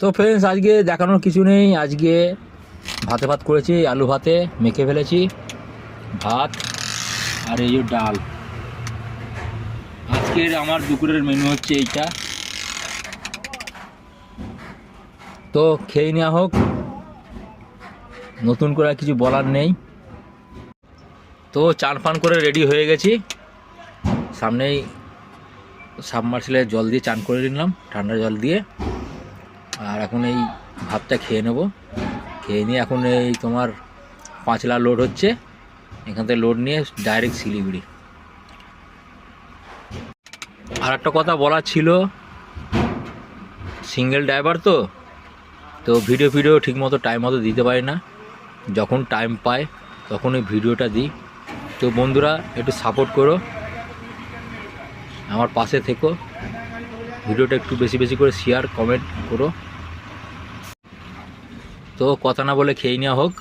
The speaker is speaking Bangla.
তো ফ্রেন্ডস, আজকে দেখানোর কিছু নেই। আজকে ভাতে ভাত করেছি, আলু ভাতে মেখে ফেলেছি ভাত, আর এই যে ডাল। আজকের আমার দুপুরের মেনু হচ্ছে এইটা। তো খেয়ে নেওয়া হোক, নতুন করে আর কিছু বলার নেই। তো চান ফান করে রেডি হয়ে গেছি, সামনেই সাবমার্সিলের জল দিয়ে চান করে নিলাম, ঠান্ডা জল দিয়ে। আর এখন এই ভাতটা খেয়ে নেব। খেয়ে নিয়ে এখন এই তোমার পাঁচলা লোড হচ্ছে, এখান থেকে লোড নিয়ে ডাইরেক্ট শিলিগুড়ি। আর একটা কথা বলার ছিল, সিঙ্গেল ড্রাইভার তো ভিডিও ঠিকমতো টাইম মতো দিতে পারি না। যখন টাইম পায় তখন ওই ভিডিওটা দিই। তো বন্ধুরা একটু সাপোর্ট করো, আমার পাশে থেকো, ভিডিওটা একটু বেশি করে শেয়ার কমেন্ট করো। তো কথা না বলে খেয়ে নেওয়া হোক।